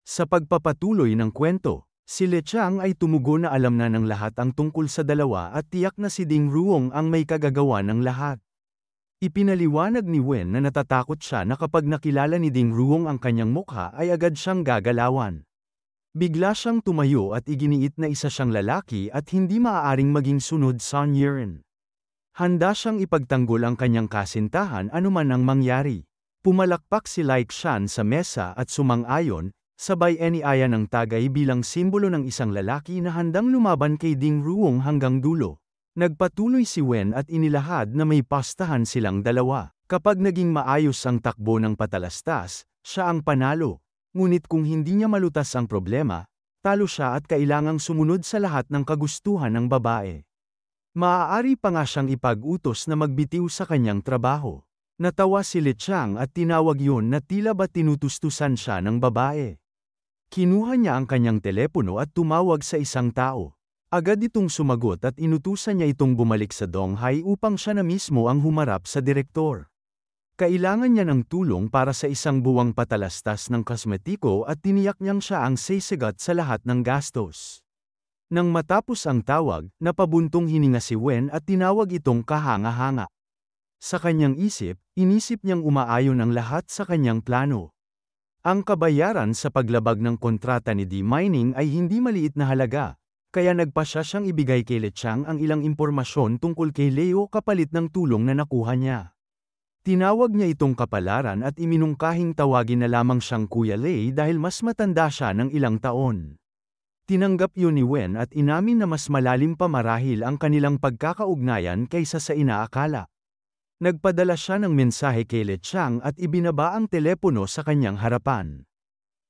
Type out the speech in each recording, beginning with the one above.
Sa pagpapatuloy ng kwento, si Le Chang ay tumugon na alam na ng lahat ang tungkol sa dalawa at tiyak na si Ding Ruong ang may kagagawa ng lahat. Ipinaliwanag ni Wen na natatakot siya na kapag nakilala ni Ding Ruong ang kanyang mukha ay agad siyang gagalawan. Bigla siyang tumayo at iginiit na isa siyang lalaki at hindi maaaring maging sunod Sun Yiren. Handa siyang ipagtanggol ang kanyang kasintahan anuman ang mangyari. Pumalakpak si Lai Qian sa mesa at sumang-ayon, sabay iniaya ng tagay bilang simbolo ng isang lalaki na handang lumaban kay Ding Ruong hanggang dulo. Nagpatuloy si Wen at inilahad na may pastahan silang dalawa. Kapag naging maayos ang takbo ng patalastas, siya ang panalo. Ngunit kung hindi niya malutas ang problema, talo siya at kailangang sumunod sa lahat ng kagustuhan ng babae. Maaari pa nga siyang ipag-utos na magbitiw sa kanyang trabaho. Natawa si Le Chang at tinawag yun na tila ba tinutustusan siya ng babae. Kinuha niya ang kanyang telepono at tumawag sa isang tao. Agad itong sumagot at inutusan niya itong bumalik sa Donghai upang siya na mismo ang humarap sa direktor. Kailangan niya ng tulong para sa isang buwang patalastas ng kosmetiko at tiniyak niyang siya ang sasagot sa lahat ng gastos. Nang matapos ang tawag, napabuntong hininga si Wen at tinawag itong kahanga-hanga. Sa kanyang inisip niyang umaayon ang lahat sa kanyang plano. Ang kabayaran sa paglabag ng kontrata ni D Mining ay hindi maliit na halaga, kaya nagpasya siyang ibigay kay Le Chang ang ilang impormasyon tungkol kay Leo kapalit ng tulong na nakuha niya. Tinawag niya itong kapalaran at iminungkahing tawagin na lamang siyang Kuya Lei dahil mas matanda siya ng ilang taon. Tinanggap yun ni Wen at inamin na mas malalim pa marahil ang kanilang pagkakaugnayan kaysa sa inaakala. Nagpadala siya ng mensahe kay Le Chang at ibinaba ang telepono sa kanyang harapan.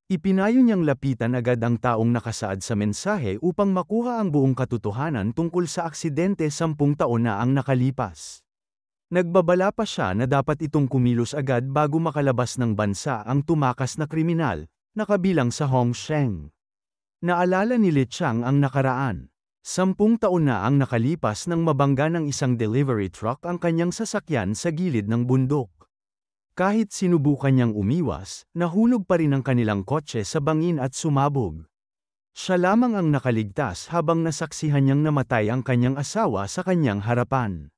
Ipinayo niyang lapitan agad ang taong nakasaad sa mensahe upang makuha ang buong katotohanan tungkol sa aksidente 10 taon na ang nakalipas. Nagbabala pa siya na dapat itong kumilos agad bago makalabas ng bansa ang tumakas na kriminal, nakabilang sa Hong Sheng. Naalala ni Le Chang ang nakaraan. 10 taon na ang nakalipas nang mabangga ng isang delivery truck ang kanyang sasakyan sa gilid ng bundok. Kahit sinubukan niyang umiwas, nahulog pa rin ang kanilang kotse sa bangin at sumabog. Siya lamang ang nakaligtas habang nasaksihan niyang namatay ang kanyang asawa sa kanyang harapan.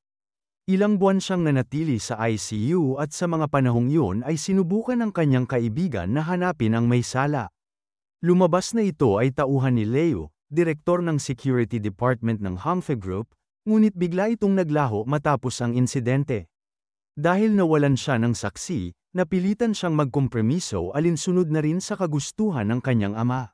Ilang buwan siyang nanatili sa ICU at sa mga panahong yun ay sinubukan ng kanyang kaibigan na hanapin ang may sala. Lumabas na ito ay tauhan ni Leo, direktor ng Security Department ng Hongfe Group, ngunit bigla itong naglaho matapos ang insidente. Dahil nawalan siya ng saksi, napilitan siyang magkompromiso alinsunod na rin sa kagustuhan ng kanyang ama.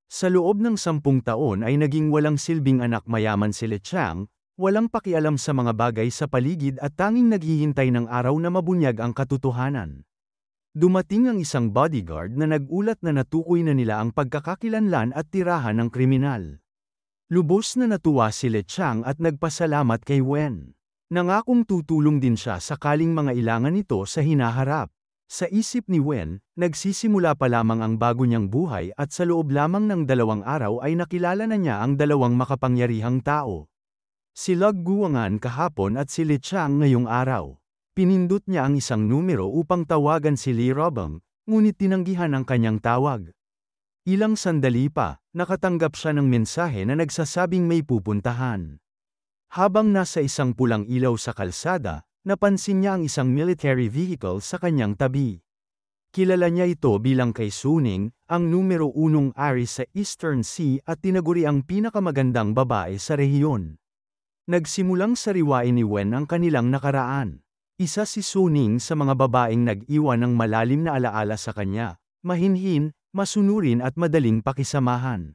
Sa loob ng 10 taon ay naging walang silbing anak mayaman si Le Chang, walang pakialam sa mga bagay sa paligid at tanging naghihintay ng araw na mabunyag ang katotohanan. Dumating ang isang bodyguard na nagulat na natukoy na nila ang pagkakakilanlan at tirahan ng kriminal. Lubos na natuwa si Le Chang at nagpasalamat kay Wen. Nangakong tutulong din siya sakaling mga ilangan nito sa hinaharap. Sa isip ni Wen, nagsisimula pa lamang ang bago niyang buhay at sa loob lamang ng 2 araw ay nakilala na niya ang 2 makapangyarihang tao. Si Lug Guangan kahapon at si Le Chang ngayong araw. Pinindot niya ang isang numero upang tawagan si Li Robang, ngunit tinanggihan ang kanyang tawag. Ilang sandali pa, nakatanggap siya ng mensahe na nagsasabing may pupuntahan. Habang nasa isang pulang ilaw sa kalsada, napansin niya ang isang military vehicle sa kanyang tabi. Kilala niya ito bilang kay Suning, ang numero 1 ari sa Eastern Sea at tinaguri ang pinakamagandang babae sa rehiyon. Nagsimulang sariwain ni Wen ang kanilang nakaraan. Isa si Suning sa mga babaeng nag-iwan ng malalim na alaala sa kanya, mahinhin, masunurin at madaling pakisamahan.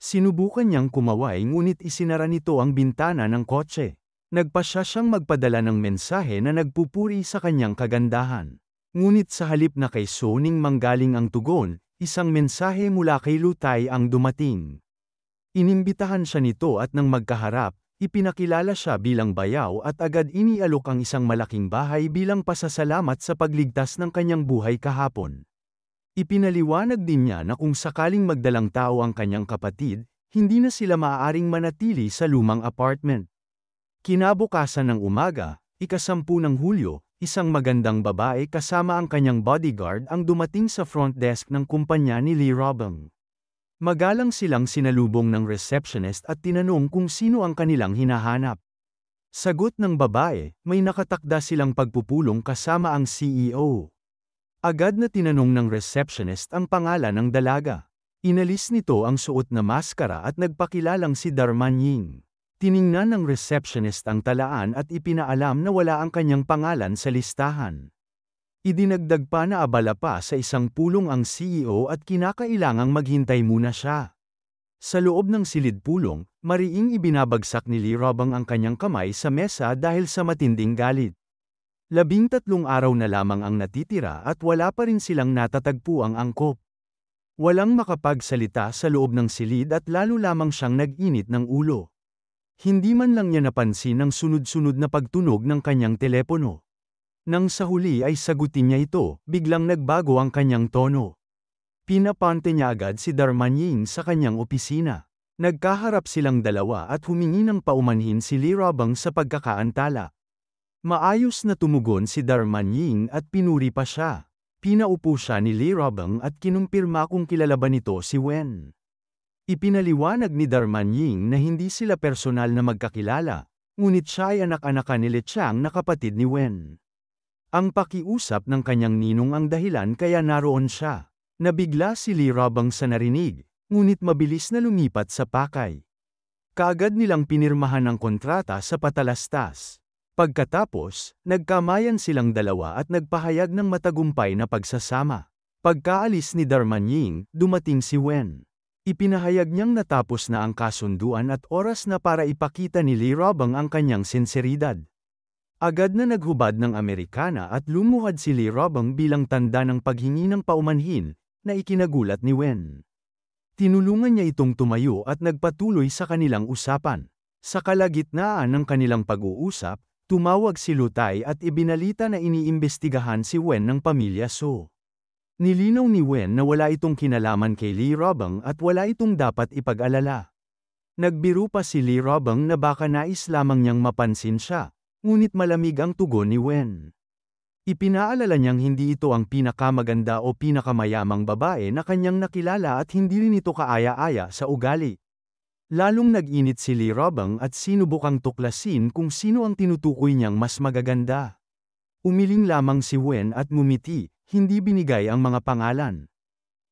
Sinubukan niyang kumaway ngunit isinara nito ang bintana ng kotse. Nagpasya siyang magpadala ng mensahe na nagpupuri sa kanyang kagandahan. Ngunit sa halip na kay Suning manggaling ang tugon, isang mensahe mula kay Lutay ang dumating. Inimbitahan siya nito at nang magkaharap, ipinakilala siya bilang bayaw at agad inialok ang isang malaking bahay bilang pasasalamat sa pagligtas ng kanyang buhay kahapon. Ipinaliwanag din niya na kung sakaling magdalang tao ang kanyang kapatid, hindi na sila maaaring manatili sa lumang apartment. Kinabukasan ng umaga, ika-10 ng Hulyo, isang magandang babae kasama ang kanyang bodyguard ang dumating sa front desk ng kumpanya ni Lee Robong. Magalang silang sinalubong ng receptionist at tinanong kung sino ang kanilang hinahanap. Sagot ng babae, may nakatakda silang pagpupulong kasama ang CEO. Agad na tinanong ng receptionist ang pangalan ng dalaga. Inalis nito ang suot na maskara at nagpakilalang si Darman Ying. Tiningnan ng receptionist ang talaan at ipinaalam na wala ang kanyang pangalan sa listahan. Idinagdag pa na abala pa sa isang pulong ang CEO at kinakailangang maghintay muna siya. Sa loob ng silid-pulong, mariing ibinabagsak ni Lee Robong ang kanyang kamay sa mesa dahil sa matinding galit. 13 araw na lamang ang natitira at wala pa rin silang natatagpuang angkop. Walang makapagsalita sa loob ng silid at lalo lamang siyang nag-init ng ulo. Hindi man lang niya napansin ang sunod-sunod na pagtunog ng kanyang telepono. Nang sa huli ay sagutin niya ito, biglang nagbago ang kanyang tono. Pinapante niya agad si Darman Ying sa kanyang opisina. Nagkaharap silang dalawa at humingi ng paumanhin si Lee Robong sa pagkakaantala. Maayos na tumugon si Darman Ying at pinuri pa siya. Pinaupo siya ni Lee Robong at kinumpirma kung kilala ba nito si Wen. Ipinaliwanag ni Darman Ying na hindi sila personal na magkakilala, ngunit siya ay anak-anakan ni Le Chang na kapatid ni Wen. Ang pakiusap ng kanyang ninong ang dahilan kaya naroon siya. Nabigla si Lee Robong sa narinig, ngunit mabilis na lumipat sa pakay. Kaagad nilang pinirmahan ang kontrata sa patalastas. Pagkatapos, nagkamayan silang dalawa at nagpahayag ng matagumpay na pagsasama. Pagkaalis ni Darman Ying, dumating si Wen. Ipinahayag niyang natapos na ang kasunduan at oras na para ipakita ni Lee Robong ang kanyang sinseridad. Agad na naghubad ng Amerikana at lumuhad si Lee Robong bilang tanda ng paghingi ng paumanhin, na ikinagulat ni Wen. Tinulungan niya itong tumayo at nagpatuloy sa kanilang usapan. Sa kalagitnaan ng kanilang pag-uusap, tumawag si Lutay at ibinalita na iniimbestigahan si Wen ng pamilya So. Nilinaw ni Wen na wala itong kinalaman kay Lee Robong at wala itong dapat ipag-alala. Nagbiro pa si Lee Robong na baka nais lamang niyang mapansin siya, ngunit malamig ang tugon ni Wen. Ipinaalala niyang hindi ito ang pinakamaganda o pinakamayamang babae na kanyang nakilala at hindi rin ito kaaya-aya sa ugali. Lalong nag-init si Lee Robong at sinubukang tuklasin kung sino ang tinutukoy niyang mas magaganda. Umiling lamang si Wen at ngumiti, hindi binigay ang mga pangalan.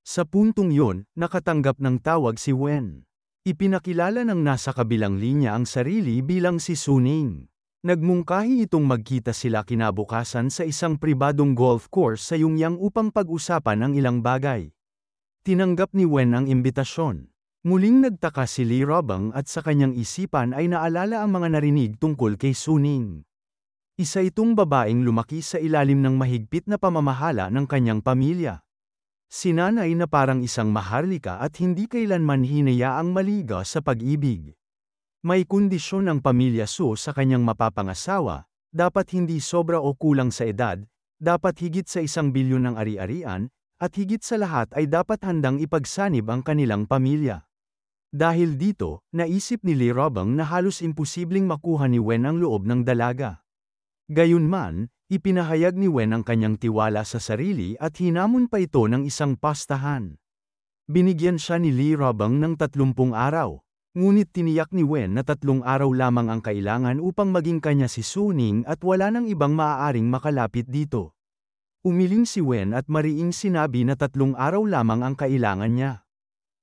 Sa puntong yon, nakatanggap ng tawag si Wen. Ipinakilala ng nasa kabilang linya ang sarili bilang si Suning. Nagmungkahi itong magkita sila kinabukasan sa isang pribadong golf course sa Yongyang upang pag-usapan ang ilang bagay. Tinanggap ni Wen ang imbitasyon. Muling nagtaka si Lee Robong at sa kanyang isipan ay naalala ang mga narinig tungkol kay Suning. Isa itong babaeng lumaki sa ilalim ng mahigpit na pamamahala ng kanyang pamilya. Sinanay na parang isang maharlika at hindi kailanman hinayaang maliga sa pag-ibig. May kondisyon ang pamilya So sa kanyang mapapangasawa, dapat hindi sobra o kulang sa edad, dapat higit sa 1 bilyon ng ari-arian, at higit sa lahat ay dapat handang ipagsanib ang kanilang pamilya. Dahil dito, naisip ni Lee Robong na halos imposibleng makuha ni Wen ang loob ng dalaga. Gayunman, ipinahayag ni Wen ang kanyang tiwala sa sarili at hinamon pa ito ng isang pastahan. Binigyan siya ni Lee Robong ng 30 araw, ngunit tiniyak ni Wen na 3 araw lamang ang kailangan upang maging kanya si Suning at wala nang ibang maaaring makalapit dito. Umiling si Wen at mariing sinabi na 3 araw lamang ang kailangan niya.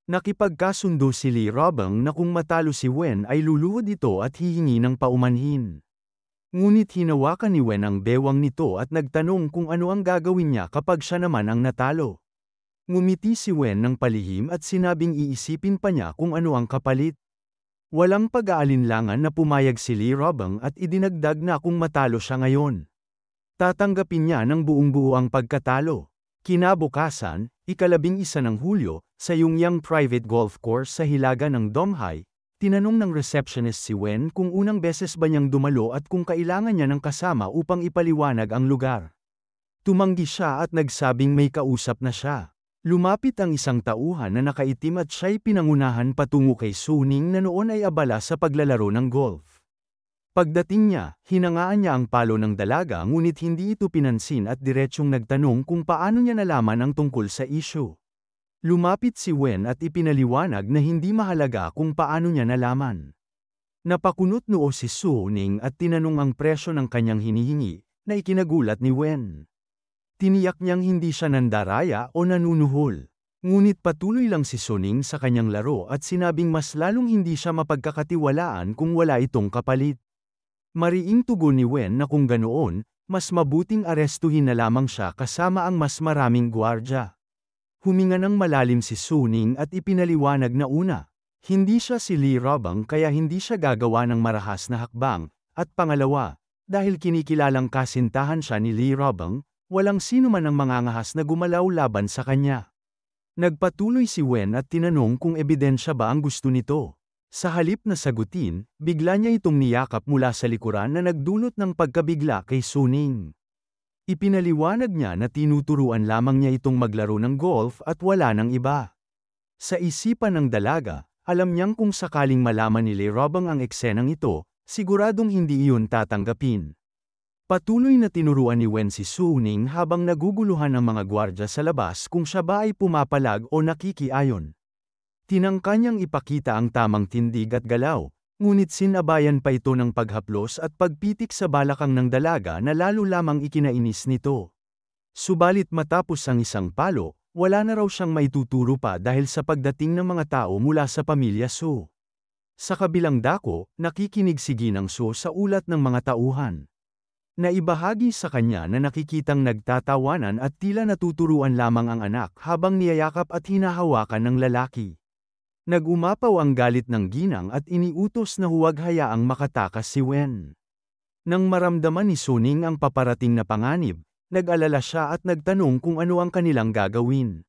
Nakipagkasundo si Lee Robong na kung matalo si Wen ay luluhod ito at hihingi ng paumanhin. Ngunit hinawakan ni Wen ang bewang nito at nagtanong kung ano ang gagawin niya kapag siya naman ang natalo. Ngumiti si Wen ng palihim at sinabing iisipin pa niya kung ano ang kapalit. Walang pag-aalinlangan na pumayag si Lee Robong at idinagdag na kung matalo siya ngayon. Tatanggapin niya ng buong-buo ang pagkatalo. Kinabukasan, 11 ng Hulyo, sa Yongyang Private Golf Course sa hilaga ng Domhai, tinanong ng receptionist si Wen kung unang beses ba niyang dumalo at kung kailangan niya ng kasama upang ipaliwanag ang lugar. Tumanggi siya at nagsabing may kausap na siya. Lumapit ang isang tauhan na nakaitim at siya'y pinangunahan patungo kay Suning na noon ay abala sa paglalaro ng golf. Pagdating niya, hinangaan niya ang palo ng dalaga ngunit hindi ito pinansin at diretsyong nagtanong kung paano niya nalaman ang tungkol sa issue. Lumapit si Wen at ipinaliwanag na hindi mahalaga kung paano niya nalaman. Napakunot noo si Su Ning at tinanong ang presyo ng kanyang hinihingi, na ikinagulat ni Wen. Tiniyak niyang hindi siya nandaraya o nanunuhol. Ngunit patuloy lang si Su Ning sa kanyang laro at sinabing mas lalong hindi siya mapagkakatiwalaan kung wala itong kapalit. Mariing tugon ni Wen na kung ganoon, mas mabuting arestuhin na lamang siya kasama ang mas maraming gwardya. Huminga ng malalim si Su Ning at ipinaliwanag na una, hindi siya si Li Robang kaya hindi siya gagawa ng marahas na hakbang, at pangalawa, dahil kinikilalang kasintahan siya ni Li Robang, walang sino man ang mangangahas na gumalaw laban sa kanya. Nagpatuloy si Wen at tinanong kung ebidensya ba ang gusto nito. Sa halip na sagutin, bigla niya itong niyakap mula sa likuran na nagdulot ng pagkabigla kay Su Ning. Ipinaliwanag niya na tinuturuan lamang niya itong maglaro ng golf at wala ng iba. Sa isipan ng dalaga, alam niyang kung sakaling malaman ni Li Robang ang eksenang ito, siguradong hindi iyon tatanggapin. Patuloy na tinuruan ni Wen si Su Ning habang naguguluhan ang mga gwardya sa labas kung siya ba ay pumapalag o nakikiayon. Tinangka niyang ipakita ang tamang tindig at galaw, ngunit sinabayan pa ito ng paghaplos at pagpitik sa balakang ng dalaga na lalo lamang ikinainis nito. Subalit matapos ang isang palo, wala na raw siyang maituturo pa dahil sa pagdating ng mga tao mula sa pamilya Su. Sa kabilang dako, nakikinig si Ginang Su sa ulat ng mga tauhan. Naibahagi sa kanya na nakikitang nagtatawanan at tila natuturuan lamang ang anak habang niyayakap at hinahawakan ng lalaki. Nagumapaw ang galit ng ginang at iniutos na huwag hayaang makatakas si Wen. Nang maramdaman ni Su Ning ang paparating na panganib, nag-alala siya at nagtanong kung ano ang kanilang gagawin.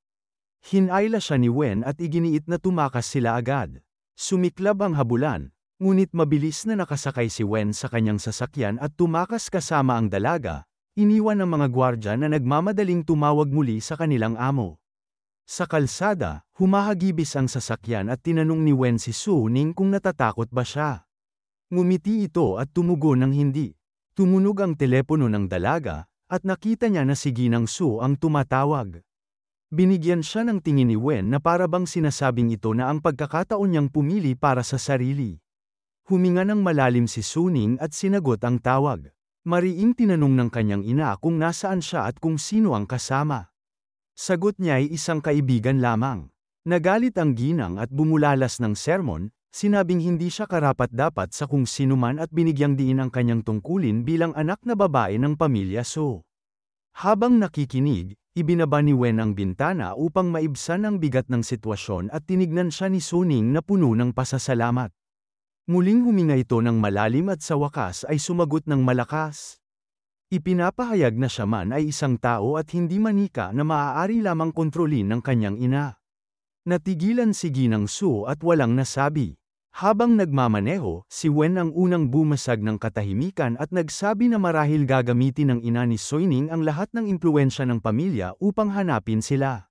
Hinayla siya ni Wen at iginiit na tumakas sila agad. Sumiklab ang habulan. Ngunit mabilis na nakasakay si Wen sa kanyang sasakyan at tumakas kasama ang dalaga, iniwan ang mga gwardya na nagmamadaling tumawag muli sa kanilang amo. Sa kalsada, humahagibis ang sasakyan at tinanong ni Wen si Su Ning kung natatakot ba siya. Ngumiti ito at tumugon ng hindi. Tumunog ang telepono ng dalaga, at nakita niya na si Ginang Su ang tumatawag. Binigyan siya ng tingin ni Wen na parabang sinasabing ito na ang pagkakataon niyang pumili para sa sarili. Huminga ng malalim si Su Ning at sinagot ang tawag. Mariing tinanong ng kanyang ina kung nasaan siya at kung sino ang kasama. Sagot niya ay isang kaibigan lamang. Nagalit ang ginang at bumulalas ng sermon, sinabing hindi siya karapat-dapat sa kung sino man at binigyang diin ang kanyang tungkulin bilang anak na babae ng pamilya Su. Habang nakikinig, ibinaba ni Wen ang bintana upang maibsan ang bigat ng sitwasyon at tinignan siya ni Su Ning na puno ng pasasalamat. Muling huminga ito ng malalim at sa wakas ay sumagot ng malakas. Ipinapahayag na siya man ay isang tao at hindi manika na maaari lamang kontrolin ng kanyang ina. Natigilan si Ginang Su at walang nasabi. Habang nagmamaneho, si Wen ang unang bumasag ng katahimikan at nagsabi na marahil gagamitin ng ina ni Su Ning ang lahat ng impluwensya ng pamilya upang hanapin sila.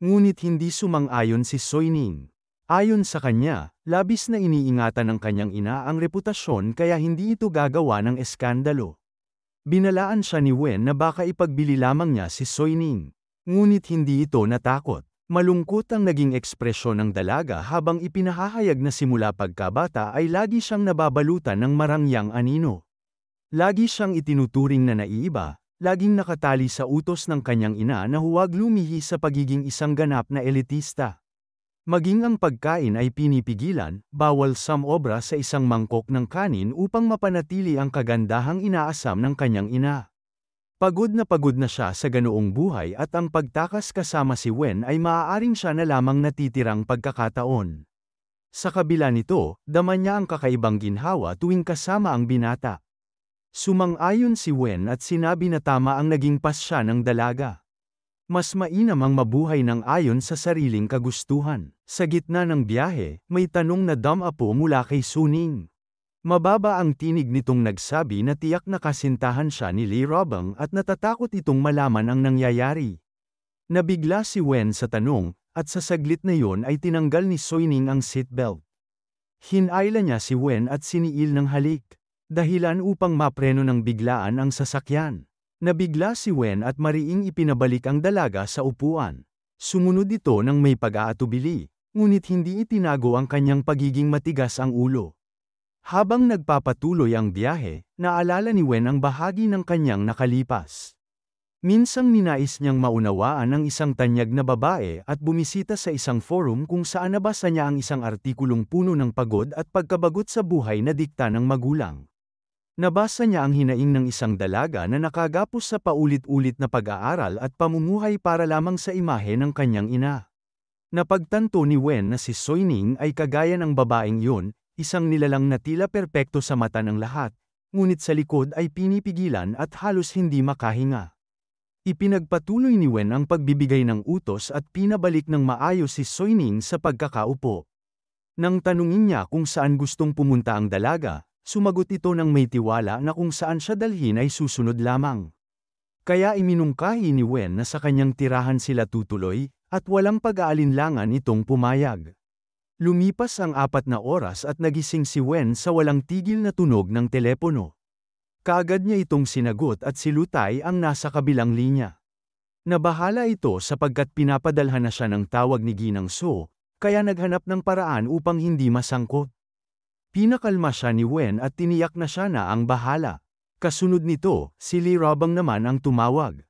Ngunit hindi sumang-ayon si Su Ning. Ayon sa kanya, labis na iniingatan ng kanyang ina ang reputasyon kaya hindi ito gagawa ng eskandalo. Binalaan siya ni Wen na baka ipagbili lamang niya si Su Ning. Ngunit hindi ito natakot. Malungkot ang naging ekspresyon ng dalaga habang ipinahahayag na simula pagkabata ay lagi siyang nababalutan ng marangyang anino. Lagi siyang itinuturing na naiiba, laging nakatali sa utos ng kanyang ina na huwag lumihi sa pagiging isang ganap na elitista. Maging ang pagkain ay pinipigilan, bawal samobra sa isang mangkok ng kanin upang mapanatili ang kagandahang inaasam ng kanyang ina. Pagod na siya sa ganoong buhay at ang pagtakas kasama si Wen ay maaaring siya na lamang natitirang pagkakataon. Sa kabila nito, dama niya ang kakaibang ginhawa tuwing kasama ang binata. Sumang-ayon si Wen at sinabi na tama ang naging pasya ng dalaga. Mas mainam ang mabuhay ng ayon sa sariling kagustuhan. Sa gitna ng biyahe, may tanong na damapo mula kay Su Ning. Mababa ang tinig nitong nagsabi na tiyak na kasintahan siya ni Li Robang at natatakot itong malaman ang nangyayari. Nabigla si Wen sa tanong, at sa saglit na yon ay tinanggal ni Su Ning ang seatbelt. Hinayla niya si Wen at siniil ng halik. Dahilan upang mapreno ng biglaan ang sasakyan. Nabigla si Wen at mariing ipinabalik ang dalaga sa upuan. Sumunod ito ng may pag-aatubili, ngunit hindi itinago ang kanyang pagiging matigas ang ulo. Habang nagpapatuloy ang biyahe, naalala ni Wen ang bahagi ng kanyang nakalipas. Minsang ninais niyang maunawaan ang isang tanyag na babae at bumisita sa isang forum kung saan nabasa niya ang isang artikulong puno ng pagod at pagkabagot sa buhay na dikta ng magulang. Nabasa niya ang hinaing ng isang dalaga na nakagapos sa paulit-ulit na pag-aaral at pamumuhay para lamang sa imahe ng kanyang ina. Napagtanto ni Wen na si Soining ay kagaya ng babaeng yun, isang nilalang na tila perpekto sa mata ng lahat, ngunit sa likod ay pinipigilan at halos hindi makahinga. Ipinagpatuloy ni Wen ang pagbibigay ng utos at pinabalik ng maayos si Soining sa pagkakaupo. Nang tanungin niya kung saan gustong pumunta ang dalaga, sumagot ito ng may tiwala na kung saan siya dalhin ay susunod lamang. Kaya iminungkahi ni Wen na sa kanyang tirahan sila tutuloy, at walang pag-aalinlangan itong pumayag. Lumipas ang 4 na oras at nagising si Wen sa walang tigil na tunog ng telepono. Kaagad niya itong sinagot at si Lutay ang nasa kabilang linya. Nabahala ito sapagkat pinapadalhan na siya ng tawag ni Ginang So, kaya naghanap ng paraan upang hindi masangkot. Pinakalma siya ni Wen at tiniyak na siya na ang bahala. Kasunod nito, si Li Rabang naman ang tumawag.